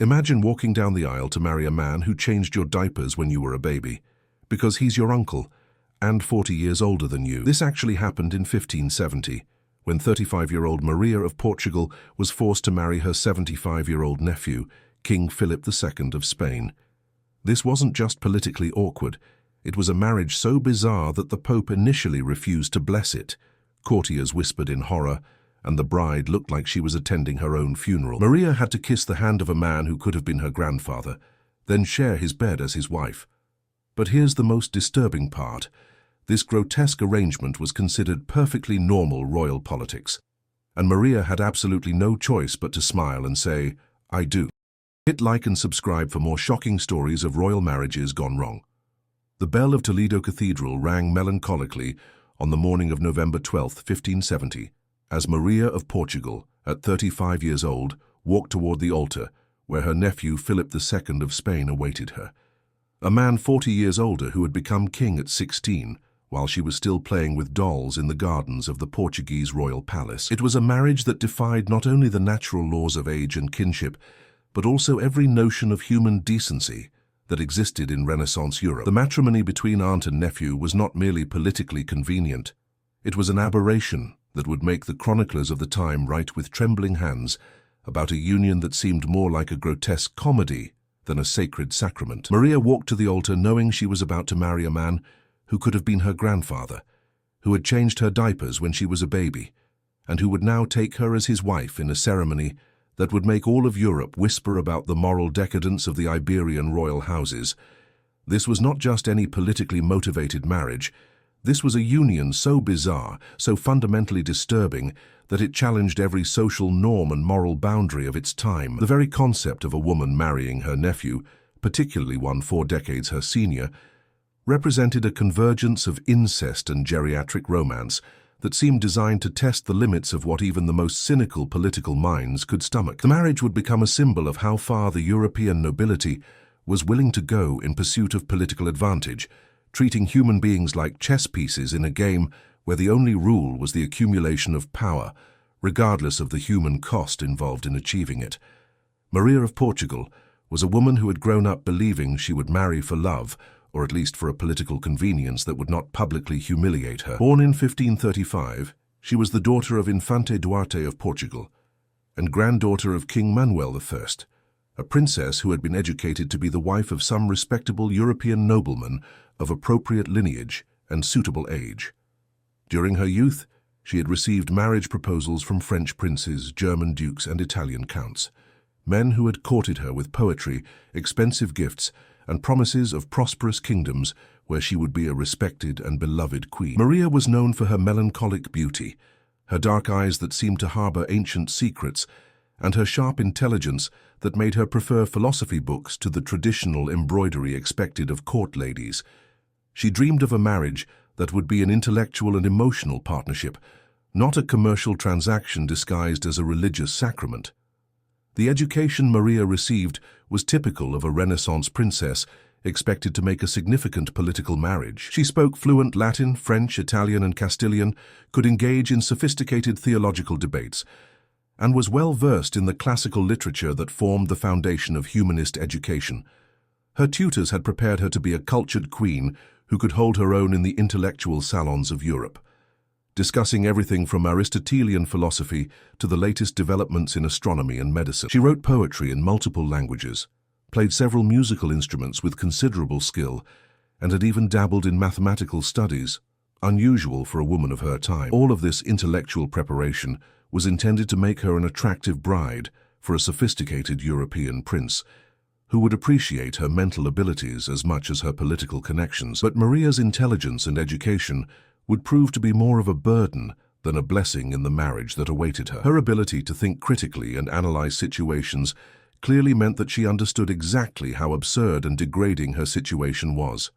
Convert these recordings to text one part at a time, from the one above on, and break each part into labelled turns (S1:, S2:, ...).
S1: Imagine walking down the aisle to marry a man who changed your diapers when you were a baby, because he's your uncle and 40 years older than you. This actually happened in 1570, when 35-year-old Maria of Portugal was forced to marry her 75-year-old nephew, King Philip II of Spain. This wasn't just politically awkward, it was a marriage so bizarre that the Pope initially refused to bless it. Courtiers whispered in horror, and the bride looked like she was attending her own funeral. Maria had to kiss the hand of a man who could have been her grandfather, then share his bed as his wife. But here's the most disturbing part. This grotesque arrangement was considered perfectly normal royal politics, and Maria had absolutely no choice but to smile and say, "I do." Hit like and subscribe for more shocking stories of royal marriages gone wrong. The bell of Toledo Cathedral rang melancholically on the morning of November 12, 1570, as Maria of Portugal, at 35 years old, walked toward the altar where her nephew Philip II of Spain awaited her. A man 40 years older who had become king at 16, while she was still playing with dolls in the gardens of the Portuguese royal palace. It was a marriage that defied not only the natural laws of age and kinship, but also every notion of human decency that existed in Renaissance Europe. The matrimony between aunt and nephew was not merely politically convenient. It was an aberration that would make the chroniclers of the time write with trembling hands about a union that seemed more like a grotesque comedy than a sacred sacrament. Maria walked to the altar knowing she was about to marry a man who could have been her grandfather, who had changed her diapers when she was a baby, and who would now take her as his wife in a ceremony that would make all of Europe whisper about the moral decadence of the Iberian royal houses. This was not just any politically motivated marriage. This was a union so bizarre, so fundamentally disturbing, that it challenged every social norm and moral boundary of its time. The very concept of a woman marrying her nephew, particularly one 4 decades her senior, represented a convergence of incest and geriatric romance that seemed designed to test the limits of what even the most cynical political minds could stomach. The marriage would become a symbol of how far the European nobility was willing to go in pursuit of political advantage, treating human beings like chess pieces in a game where the only rule was the accumulation of power, regardless of the human cost involved in achieving it. Maria of Portugal was a woman who had grown up believing she would marry for love, or at least for a political convenience that would not publicly humiliate her. Born in 1535, she was the daughter of Infante Duarte of Portugal and granddaughter of King Manuel I, a princess who had been educated to be the wife of some respectable European nobleman of appropriate lineage and suitable age. During her youth, she had received marriage proposals from French princes, German dukes, and Italian counts, men who had courted her with poetry, expensive gifts, and promises of prosperous kingdoms where she would be a respected and beloved queen. Maria was known for her melancholic beauty, her dark eyes that seemed to harbor ancient secrets, and her sharp intelligence that made her prefer philosophy books to the traditional embroidery expected of court ladies. She dreamed of a marriage that would be an intellectual and emotional partnership, not a commercial transaction disguised as a religious sacrament. The education Maria received was typical of a Renaissance princess expected to make a significant political marriage. She spoke fluent Latin, French, Italian, and Castilian, could engage in sophisticated theological debates, and was well versed in the classical literature that formed the foundation of humanist education. Her tutors had prepared her to be a cultured queen who could hold her own in the intellectual salons of Europe, discussing everything from Aristotelian philosophy to the latest developments in astronomy and medicine. She wrote poetry in multiple languages, played several musical instruments with considerable skill, and had even dabbled in mathematical studies, unusual for a woman of her time. All of this intellectual preparation was intended to make her an attractive bride for a sophisticated European prince, who would appreciate her mental abilities as much as her political connections. But Maria's intelligence and education would prove to be more of a burden than a blessing in the marriage that awaited her. Her ability to think critically and analyze situations clearly meant that she understood exactly how absurd and degrading her situation was.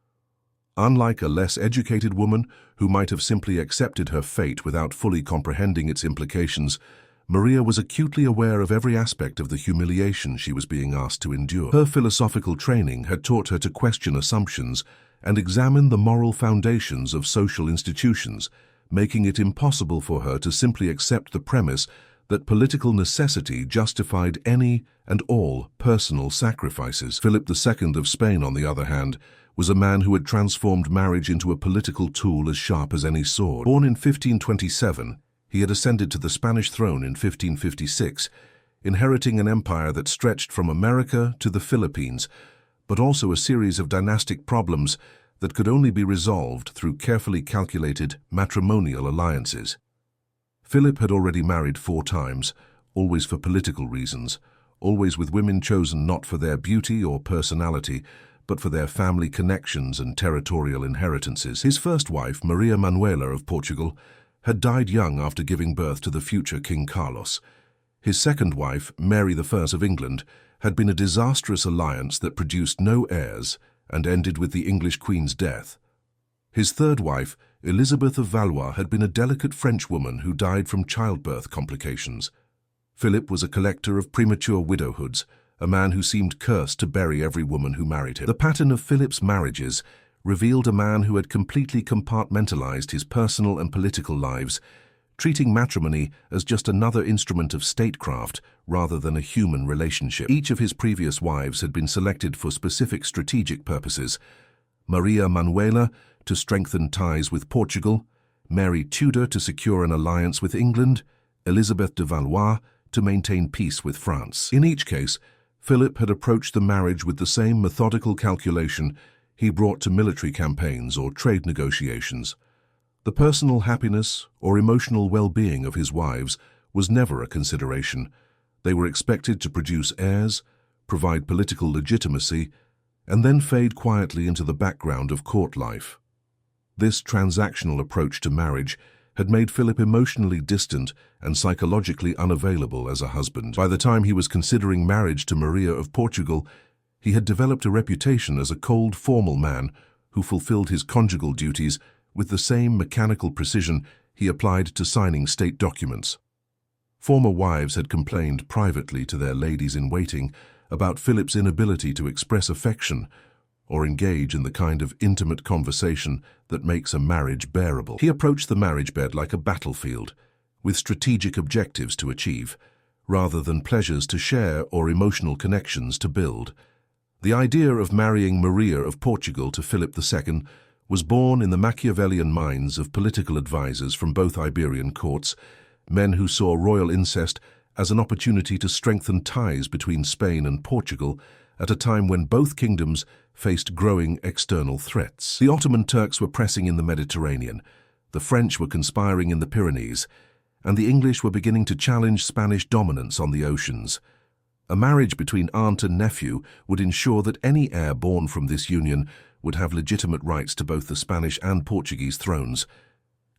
S1: Unlike a less educated woman who might have simply accepted her fate without fully comprehending its implications, Maria was acutely aware of every aspect of the humiliation she was being asked to endure. Her philosophical training had taught her to question assumptions and examine the moral foundations of social institutions, making it impossible for her to simply accept the premise that political necessity justified any and all personal sacrifices. Philip II of Spain, on the other hand, was a man who had transformed marriage into a political tool as sharp as any sword. Born in 1527, he had ascended to the Spanish throne in 1556, inheriting an empire that stretched from America to the Philippines, but also a series of dynastic problems that could only be resolved through carefully calculated matrimonial alliances. Philip had already married 4 times, always for political reasons, always with women chosen not for their beauty or personality, but for their family connections and territorial inheritances. His first wife, Maria Manuela of Portugal, had died young after giving birth to the future King Carlos. His second wife, Mary I of England, had been a disastrous alliance that produced no heirs and ended with the English Queen's death. His third wife, Elizabeth of Valois, had been a delicate French woman who died from childbirth complications. Philip was a collector of premature widowhoods, a man who seemed cursed to bury every woman who married him. The pattern of Philip's marriages revealed a man who had completely compartmentalized his personal and political lives, treating matrimony as just another instrument of statecraft rather than a human relationship. Each of his previous wives had been selected for specific strategic purposes: Maria Manuela to strengthen ties with Portugal, Mary Tudor to secure an alliance with England, Elizabeth de Valois to maintain peace with France. In each case, Philip had approached the marriage with the same methodical calculation he brought to military campaigns or trade negotiations. The personal happiness or emotional well-being of his wives was never a consideration. They were expected to produce heirs, provide political legitimacy, and then fade quietly into the background of court life. This transactional approach to marriage had made Philip emotionally distant and psychologically unavailable as a husband. By the time he was considering marriage to Maria of Portugal, he had developed a reputation as a cold, formal man who fulfilled his conjugal duties with the same mechanical precision he applied to signing state documents. Former wives had complained privately to their ladies-in-waiting about Philip's inability to express affection or engage in the kind of intimate conversation that makes a marriage bearable. He approached the marriage bed like a battlefield, with strategic objectives to achieve, rather than pleasures to share or emotional connections to build. The idea of marrying Maria of Portugal to Philip II was born in the Machiavellian minds of political advisors from both Iberian courts, men who saw royal incest as an opportunity to strengthen ties between Spain and Portugal at a time when both kingdoms faced growing external threats. The Ottoman Turks were pressing in the Mediterranean, the French were conspiring in the Pyrenees, and the English were beginning to challenge Spanish dominance on the oceans. A marriage between aunt and nephew would ensure that any heir born from this union would have legitimate rights to both the Spanish and Portuguese thrones,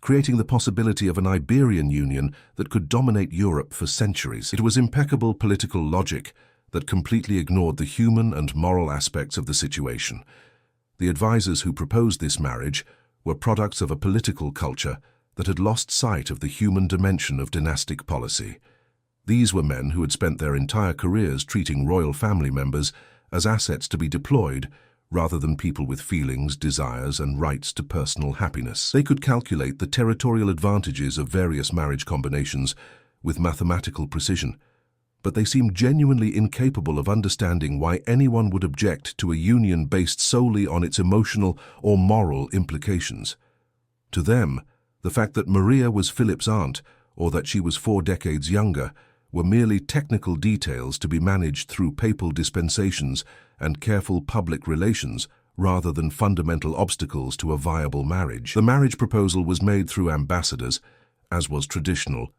S1: creating the possibility of an Iberian union that could dominate Europe for centuries. It was impeccable political logic that completely ignored the human and moral aspects of the situation. The advisors who proposed this marriage were products of a political culture that had lost sight of the human dimension of dynastic policy. These were men who had spent their entire careers treating royal family members as assets to be deployed, rather than people with feelings, desires, and rights to personal happiness. They could calculate the territorial advantages of various marriage combinations with mathematical precision, but they seemed genuinely incapable of understanding why anyone would object to a union based solely on its emotional or moral implications. To them, the fact that Maria was Philip's aunt, or that she was 4 decades younger, were merely technical details to be managed through papal dispensations and careful public relations rather than fundamental obstacles to a viable marriage. The marriage proposal was made through ambassadors, as was traditional,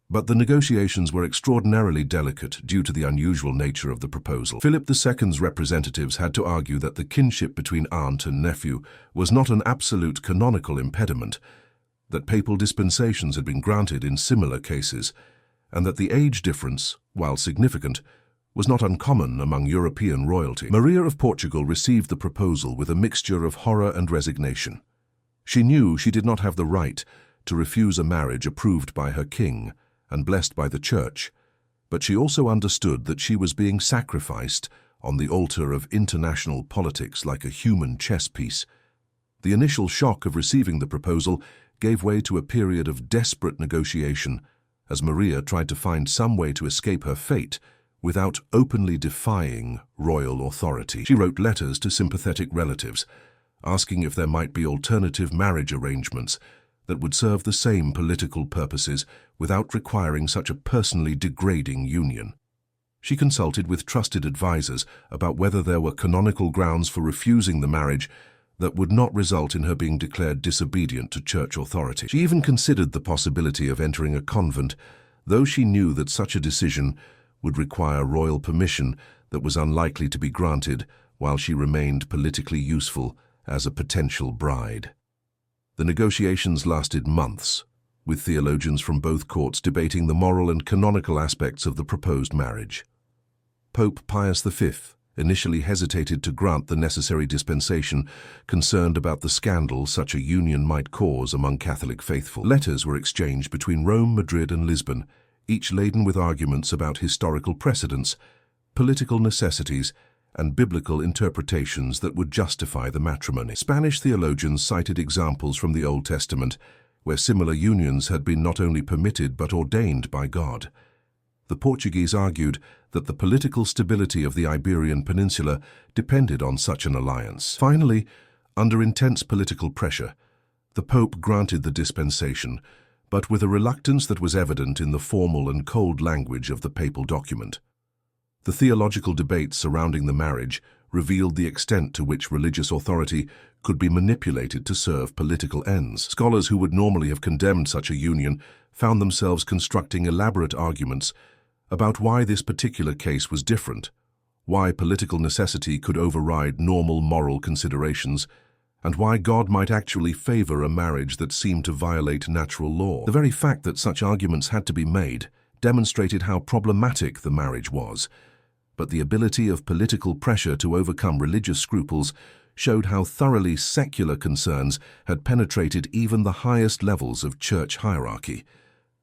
S1: but the negotiations were extraordinarily delicate due to the unusual nature of the proposal. Philip II's representatives had to argue that the kinship between aunt and nephew was not an absolute canonical impediment, that papal dispensations had been granted in similar cases, and that the age difference, while significant, was not uncommon among European royalty. Maria of Portugal received the proposal with a mixture of horror and resignation. She knew she did not have the right to refuse a marriage approved by her king and blessed by the Church, but she also understood that she was being sacrificed on the altar of international politics like a human chess piece. The initial shock of receiving the proposal gave way to a period of desperate negotiation as Maria tried to find some way to escape her fate without openly defying royal authority. She wrote letters to sympathetic relatives, asking if there might be alternative marriage arrangements that would serve the same political purposes without requiring such a personally degrading union. She consulted with trusted advisors about whether there were canonical grounds for refusing the marriage that would not result in her being declared disobedient to church authority. She even considered the possibility of entering a convent, though she knew that such a decision would require royal permission that was unlikely to be granted while she remained politically useful as a potential bride. The negotiations lasted months, with theologians from both courts debating the moral and canonical aspects of the proposed marriage. Pope Pius V initially hesitated to grant the necessary dispensation, concerned about the scandal such a union might cause among Catholic faithful. Letters were exchanged between Rome, Madrid, and Lisbon, each laden with arguments about historical precedents, political necessities, and biblical interpretations that would justify the matrimony. Spanish theologians cited examples from the Old Testament where similar unions had been not only permitted but ordained by God. The Portuguese argued that the political stability of the Iberian Peninsula depended on such an alliance. Finally, under intense political pressure, the Pope granted the dispensation, but with a reluctance that was evident in the formal and cold language of the papal document. The theological debates surrounding the marriage revealed the extent to which religious authority could be manipulated to serve political ends. Scholars who would normally have condemned such a union found themselves constructing elaborate arguments about why this particular case was different, why political necessity could override normal moral considerations, and why God might actually favor a marriage that seemed to violate natural law. The very fact that such arguments had to be made demonstrated how problematic the marriage was, but the ability of political pressure to overcome religious scruples showed how thoroughly secular concerns had penetrated even the highest levels of church hierarchy.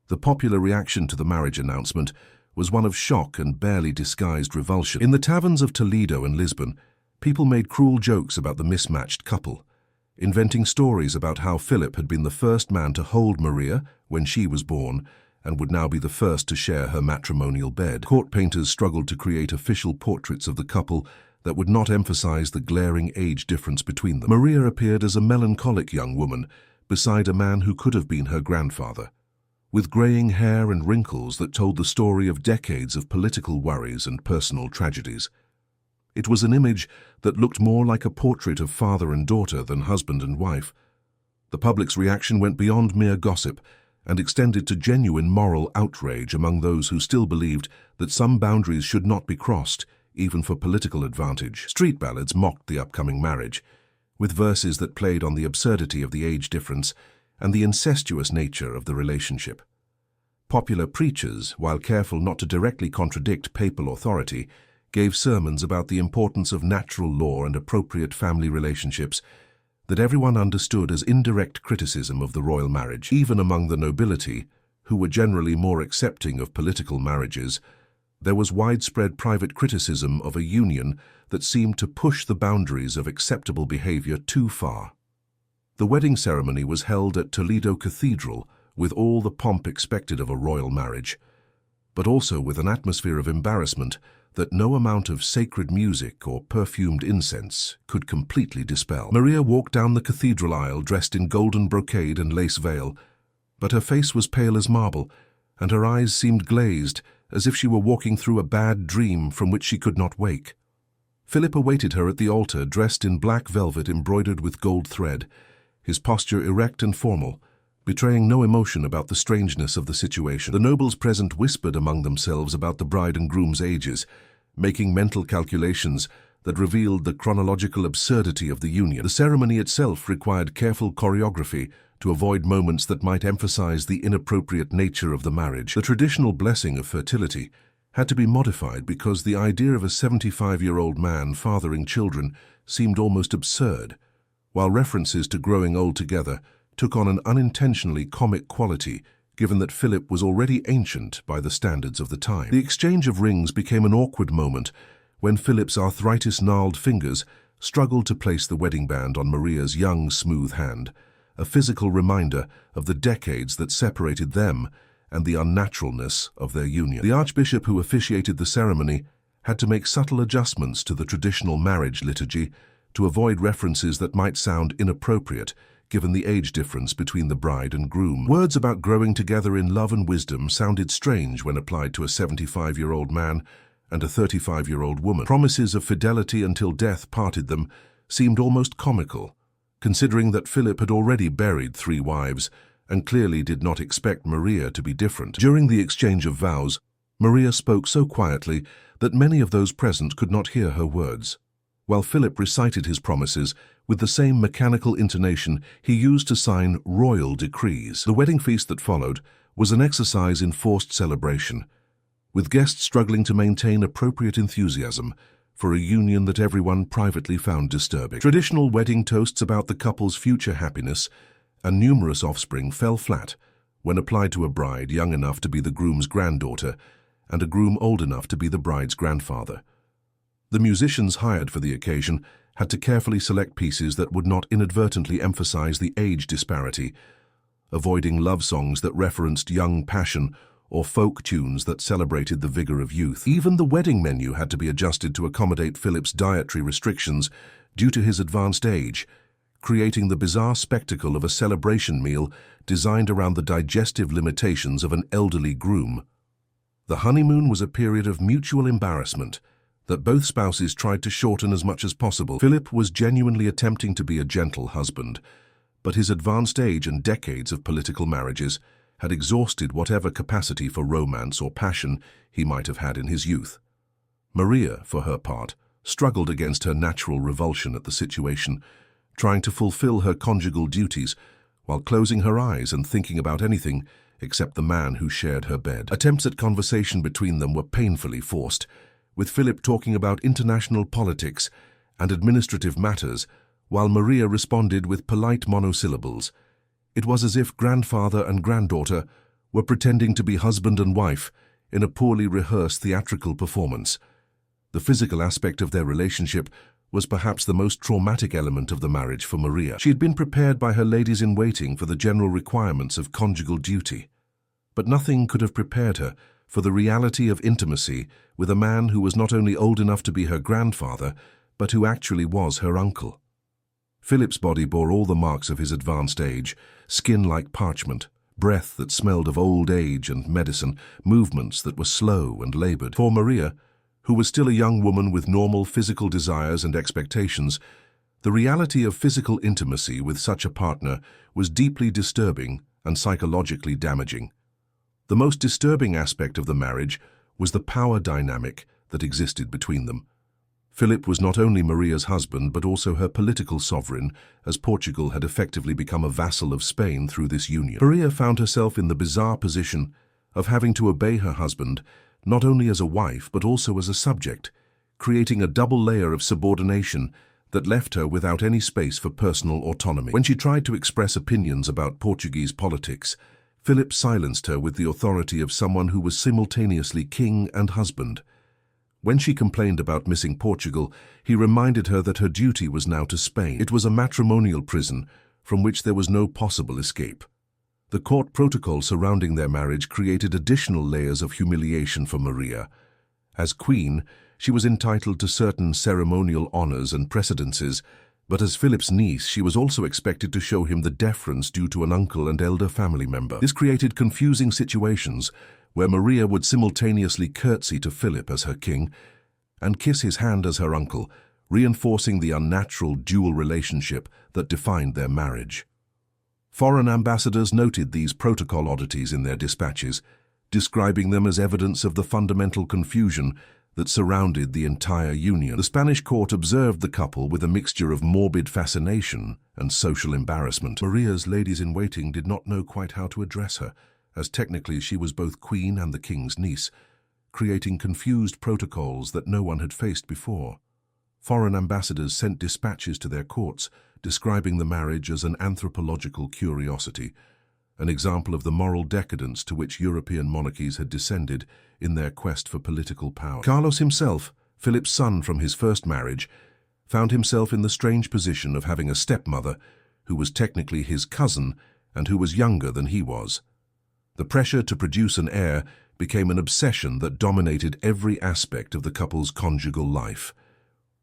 S1: The popular reaction to the marriage announcement was one of shock and barely disguised revulsion. In the taverns of Toledo and Lisbon, people made cruel jokes about the mismatched couple, inventing stories about how Philip had been the first man to hold Maria when she was born and would now be the first to share her matrimonial bed. Court painters struggled to create official portraits of the couple that would not emphasize the glaring age difference between them. Maria appeared as a melancholic young woman beside a man who could have been her grandfather, with graying hair and wrinkles that told the story of decades of political worries and personal tragedies. It was an image that looked more like a portrait of father and daughter than husband and wife. The public's reaction went beyond mere gossip and extended to genuine moral outrage among those who still believed that some boundaries should not be crossed, even for political advantage. Street ballads mocked the upcoming marriage, with verses that played on the absurdity of the age difference and the incestuous nature of the relationship. Popular preachers, while careful not to directly contradict papal authority, gave sermons about the importance of natural law and appropriate family relationships that everyone understood as indirect criticism of the royal marriage. Even among the nobility, who were generally more accepting of political marriages, there was widespread private criticism of a union that seemed to push the boundaries of acceptable behavior too far. The wedding ceremony was held at Toledo Cathedral with all the pomp expected of a royal marriage, but also with an atmosphere of embarrassment that no amount of sacred music or perfumed incense could completely dispel. Maria walked down the cathedral aisle dressed in golden brocade and lace veil, but her face was pale as marble, and her eyes seemed glazed, as if she were walking through a bad dream from which she could not wake. Philip awaited her at the altar, dressed in black velvet embroidered with gold thread, his posture erect and formal, betraying no emotion about the strangeness of the situation. The nobles present whispered among themselves about the bride and groom's ages, making mental calculations that revealed the chronological absurdity of the union. The ceremony itself required careful choreography to avoid moments that might emphasize the inappropriate nature of the marriage. The traditional blessing of fertility had to be modified because the idea of a 75-year-old man fathering children seemed almost absurd, while references to growing old together took on an unintentionally comic quality, given that Philip was already ancient by the standards of the time. The exchange of rings became an awkward moment when Philip's arthritis-gnarled fingers struggled to place the wedding band on Maria's young, smooth hand, a physical reminder of the decades that separated them and the unnaturalness of their union. The archbishop who officiated the ceremony had to make subtle adjustments to the traditional marriage liturgy to avoid references that might sound inappropriate given the age difference between the bride and groom. Words about growing together in love and wisdom sounded strange when applied to a 75-year-old man and a 35-year-old woman. Promises of fidelity until death parted them seemed almost comical, considering that Philip had already buried 3 wives and clearly did not expect Maria to be different. During the exchange of vows, Maria spoke so quietly that many of those present could not hear her words, while Philip recited his promises with the same mechanical intonation he used to sign royal decrees. The wedding feast that followed was an exercise in forced celebration, with guests struggling to maintain appropriate enthusiasm for a union that everyone privately found disturbing. Traditional wedding toasts about the couple's future happiness and numerous offspring fell flat when applied to a bride young enough to be the groom's granddaughter and a groom old enough to be the bride's grandfather. The musicians hired for the occasion had to carefully select pieces that would not inadvertently emphasize the age disparity, avoiding love songs that referenced young passion or folk tunes that celebrated the vigor of youth. Even the wedding menu had to be adjusted to accommodate Philip's dietary restrictions due to his advanced age, creating the bizarre spectacle of a celebration meal designed around the digestive limitations of an elderly groom. The honeymoon was a period of mutual embarrassment that both spouses tried to shorten as much as possible. Philip was genuinely attempting to be a gentle husband, but his advanced age and decades of political marriages had exhausted whatever capacity for romance or passion he might have had in his youth. Maria, for her part, struggled against her natural revulsion at the situation, trying to fulfill her conjugal duties while closing her eyes and thinking about anything except the man who shared her bed. Attempts at conversation between them were painfully forced, with Philip talking about international politics and administrative matters, while Maria responded with polite monosyllables. It was as if grandfather and granddaughter were pretending to be husband and wife in a poorly rehearsed theatrical performance. The physical aspect of their relationship was perhaps the most traumatic element of the marriage for Maria. She had been prepared by her ladies-in-waiting for the general requirements of conjugal duty, but nothing could have prepared her for the reality of intimacy with a man who was not only old enough to be her grandfather, but who actually was her uncle. Philip's body bore all the marks of his advanced age, skin like parchment, breath that smelled of old age and medicine, movements that were slow and labored. For Maria, who was still a young woman with normal physical desires and expectations, the reality of physical intimacy with such a partner was deeply disturbing and psychologically damaging. The most disturbing aspect of the marriage was the power dynamic that existed between them. Philip was not only Maria's husband but also her political sovereign, as Portugal had effectively become a vassal of Spain through this union. Maria found herself in the bizarre position of having to obey her husband not only as a wife but also as a subject, creating a double layer of subordination that left her without any space for personal autonomy. When she tried to express opinions about Portuguese politics, Philip silenced her with the authority of someone who was simultaneously king and husband. When she complained about missing Portugal, he reminded her that her duty was now to Spain. It was a matrimonial prison from which there was no possible escape. The court protocol surrounding their marriage created additional layers of humiliation for Maria. As queen, she was entitled to certain ceremonial honors and precedences, but as Philip's niece, she was also expected to show him the deference due to an uncle and elder family member. This created confusing situations where Maria would simultaneously curtsy to Philip as her king and kiss his hand as her uncle, reinforcing the unnatural dual relationship that defined their marriage. Foreign ambassadors noted these protocol oddities in their dispatches, describing them as evidence of the fundamental confusion that surrounded the entire union. The Spanish court observed the couple with a mixture of morbid fascination and social embarrassment. Maria's ladies-in-waiting did not know quite how to address her, as technically she was both queen and the king's niece, creating confused protocols that no one had faced before. Foreign ambassadors sent dispatches to their courts, describing the marriage as an anthropological curiosity, an example of the moral decadence to which European monarchies had descended in their quest for political power. Carlos himself, Philip's son from his first marriage, found himself in the strange position of having a stepmother who was technically his cousin and who was younger than he was. The pressure to produce an heir became an obsession that dominated every aspect of the couple's conjugal life.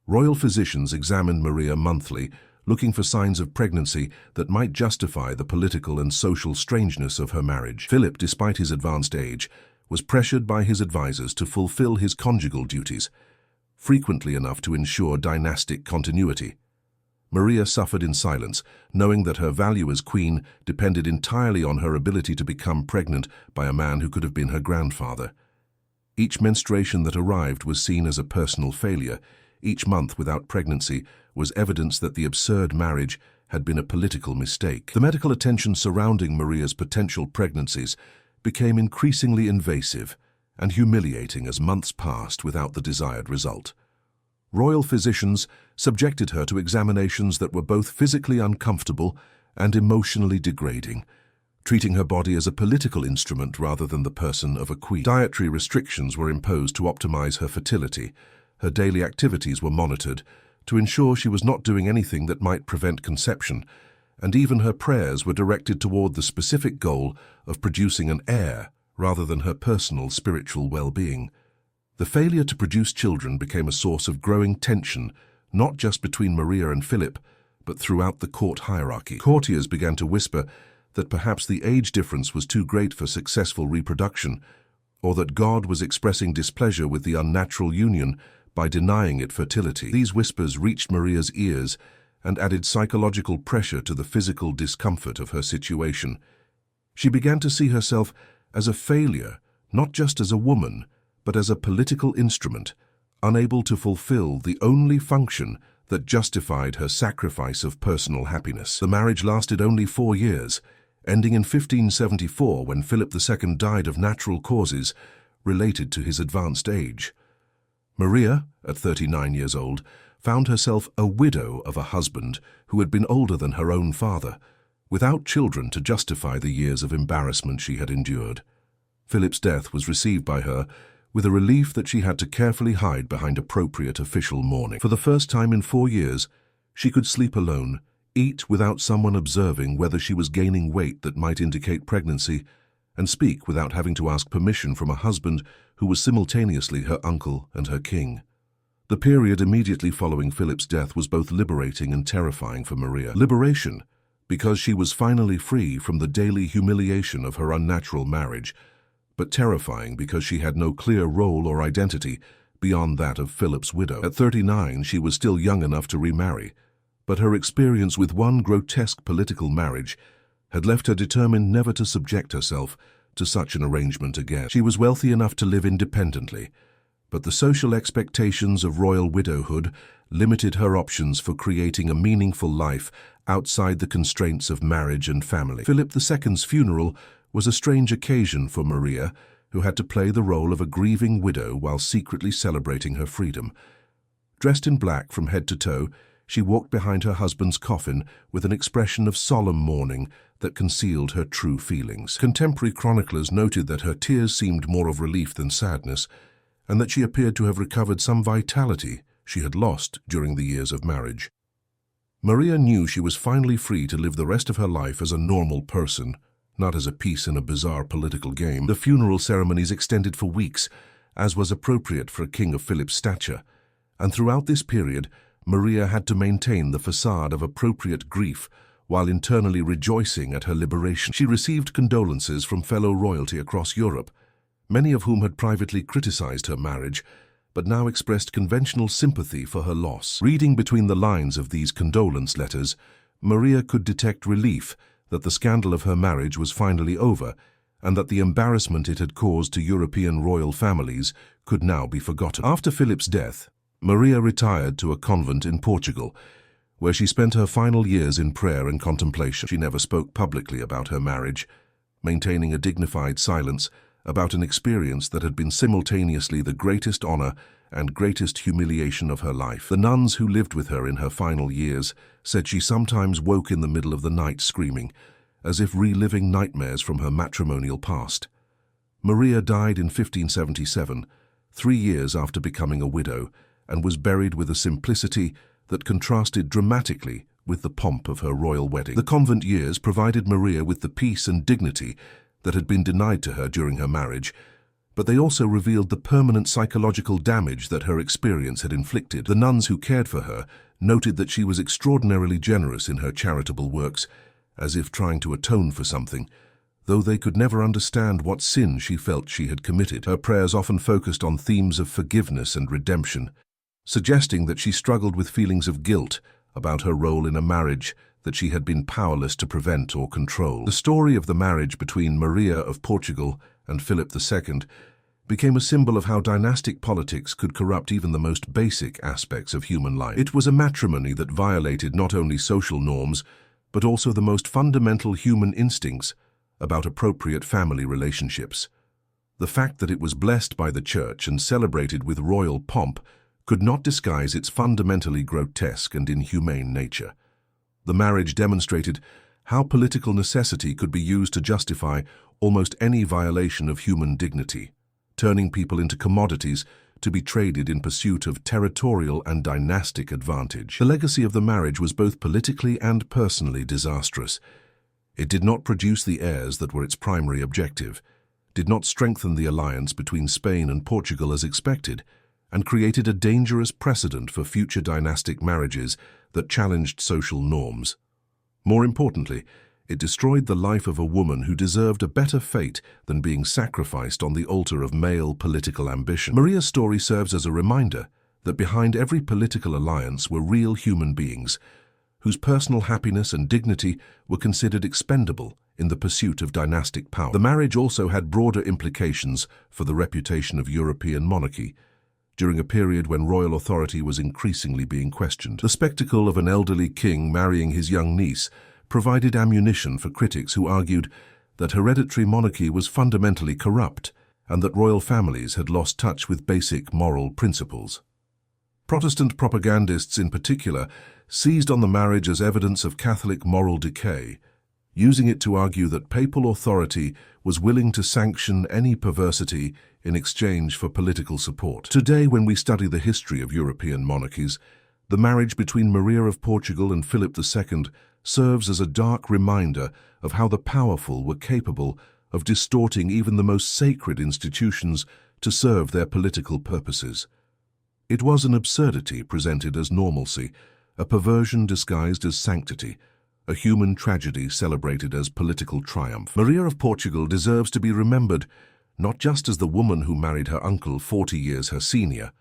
S1: Royal physicians examined Maria monthly, looking for signs of pregnancy that might justify the political and social strangeness of her marriage. Philip, despite his advanced age, was pressured by his advisors to fulfill his conjugal duties, frequently enough to ensure dynastic continuity. Maria suffered in silence, knowing that her value as queen depended entirely on her ability to become pregnant by a man who could have been her grandfather. Each menstruation that arrived was seen as a personal failure. Each month without pregnancy was evidence that the absurd marriage had been a political mistake. The medical attention surrounding Maria's potential pregnancies became increasingly invasive and humiliating as months passed without the desired result. Royal physicians subjected her to examinations that were both physically uncomfortable and emotionally degrading, treating her body as a political instrument rather than the person of a queen. Dietary restrictions were imposed to optimize her fertility. Her daily activities were monitored to ensure she was not doing anything that might prevent conception, and even her prayers were directed toward the specific goal of producing an heir rather than her personal spiritual well-being. The failure to produce children became a source of growing tension, not just between Maria and Philip, but throughout the court hierarchy. Courtiers began to whisper that perhaps the age difference was too great for successful reproduction, or that God was expressing displeasure with the unnatural union by denying it fertility. These whispers reached Maria's ears and added psychological pressure to the physical discomfort of her situation. She began to see herself as a failure, not just as a woman, but as a political instrument, unable to fulfill the only function that justified her sacrifice of personal happiness. The marriage lasted only 4 years, ending in 1574 when Philip II died of natural causes related to his advanced age. Maria, at 39 years old, found herself a widow of a husband who had been older than her own father, without children to justify the years of embarrassment she had endured. Philip's death was received by her with a relief that she had to carefully hide behind appropriate official mourning. For the first time in 4 years, she could sleep alone, eat without someone observing whether she was gaining weight that might indicate pregnancy, and speak without having to ask permission from a husband who was simultaneously her uncle and her king. The period immediately following Philip's death was both liberating and terrifying for Maria. Liberation, because she was finally free from the daily humiliation of her unnatural marriage, but terrifying because she had no clear role or identity beyond that of Philip's widow. At 39, she was still young enough to remarry, but her experience with one grotesque political marriage had left her determined never to subject herself to such an arrangement again. She was wealthy enough to live independently, but the social expectations of royal widowhood limited her options for creating a meaningful life outside the constraints of marriage and family. Philip II's funeral was a strange occasion for Maria, who had to play the role of a grieving widow while secretly celebrating her freedom. Dressed in black from head to toe, she walked behind her husband's coffin with an expression of solemn mourning that concealed her true feelings. Contemporary chroniclers noted that her tears seemed more of relief than sadness, and that she appeared to have recovered some vitality she had lost during the years of marriage. Maria knew she was finally free to live the rest of her life as a normal person, not as a piece in a bizarre political game. The funeral ceremonies extended for weeks, as was appropriate for a king of Philip's stature, and throughout this period, Maria had to maintain the facade of appropriate grief while internally rejoicing at her liberation. She received condolences from fellow royalty across Europe, many of whom had privately criticized her marriage, but now expressed conventional sympathy for her loss. Reading between the lines of these condolence letters, Maria could detect relief that the scandal of her marriage was finally over, and that the embarrassment it had caused to European royal families could now be forgotten. After Philip's death, Maria retired to a convent in Portugal, where she spent her final years in prayer and contemplation. She never spoke publicly about her marriage, maintaining a dignified silence about an experience that had been simultaneously the greatest honor and greatest humiliation of her life. The nuns who lived with her in her final years said she sometimes woke in the middle of the night screaming, as if reliving nightmares from her matrimonial past. Maria died in 1577, 3 years after becoming a widow, and was buried with a simplicity that contrasted dramatically with the pomp of her royal wedding. The convent years provided Maria with the peace and dignity that had been denied to her during her marriage, but they also revealed the permanent psychological damage that her experience had inflicted. The nuns who cared for her noted that she was extraordinarily generous in her charitable works, as if trying to atone for something, though they could never understand what sin she felt she had committed. Her prayers often focused on themes of forgiveness and redemption, suggesting that she struggled with feelings of guilt about her role in a marriage that she had been powerless to prevent or control. The story of the marriage between Maria of Portugal and Philip II became a symbol of how dynastic politics could corrupt even the most basic aspects of human life. It was a matrimony that violated not only social norms, but also the most fundamental human instincts about appropriate family relationships. The fact that it was blessed by the Church and celebrated with royal pomp could not disguise its fundamentally grotesque and inhumane nature. The marriage demonstrated how political necessity could be used to justify almost any violation of human dignity, turning people into commodities to be traded in pursuit of territorial and dynastic advantage. The legacy of the marriage was both politically and personally disastrous. It did not produce the heirs that were its primary objective, did not strengthen the alliance between Spain and Portugal as expected, and created a dangerous precedent for future dynastic marriages that challenged social norms. More importantly, it destroyed the life of a woman who deserved a better fate than being sacrificed on the altar of male political ambition. Maria's story serves as a reminder that behind every political alliance were real human beings, whose personal happiness and dignity were considered expendable in the pursuit of dynastic power. The marriage also had broader implications for the reputation of European monarchy, during a period when royal authority was increasingly being questioned. The spectacle of an elderly king marrying his young niece provided ammunition for critics who argued that hereditary monarchy was fundamentally corrupt and that royal families had lost touch with basic moral principles. Protestant propagandists in particular seized on the marriage as evidence of Catholic moral decay, using it to argue that papal authority was willing to sanction any perversity in exchange for political support. Today, when we study the history of European monarchies, the marriage between Maria of Portugal and Philip II serves as a dark reminder of how the powerful were capable of distorting even the most sacred institutions to serve their political purposes. It was an absurdity presented as normalcy, a perversion disguised as sanctity, a human tragedy celebrated as political triumph. Maria of Portugal deserves to be remembered not just as the woman who married her uncle 40 years her senior,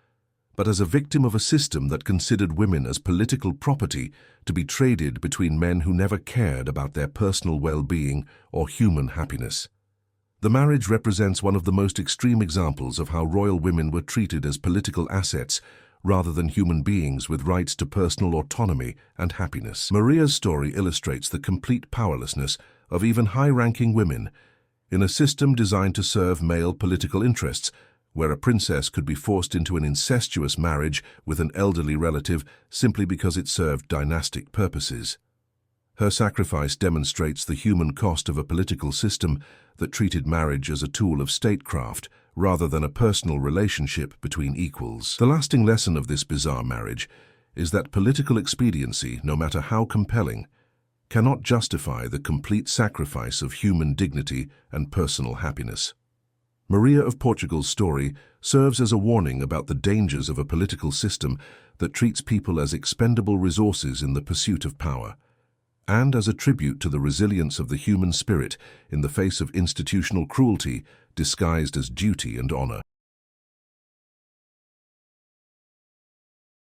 S1: but as a victim of a system that considered women as political property to be traded between men who never cared about their personal well-being or human happiness. The marriage represents one of the most extreme examples of how royal women were treated as political assets rather than human beings with rights to personal autonomy and happiness. Maria's story illustrates the complete powerlessness of even high-ranking women in a system designed to serve male political interests, where a princess could be forced into an incestuous marriage with an elderly relative simply because it served dynastic purposes. Her sacrifice demonstrates the human cost of a political system that treated marriage as a tool of statecraft rather than a personal relationship between equals. The lasting lesson of this bizarre marriage is that political expediency, no matter how compelling, cannot justify the complete sacrifice of human dignity and personal happiness. Maria of Portugal's story serves as a warning about the dangers of a political system that treats people as expendable resources in the pursuit of power, and as a tribute to the resilience of the human spirit in the face of institutional cruelty disguised as duty and honor.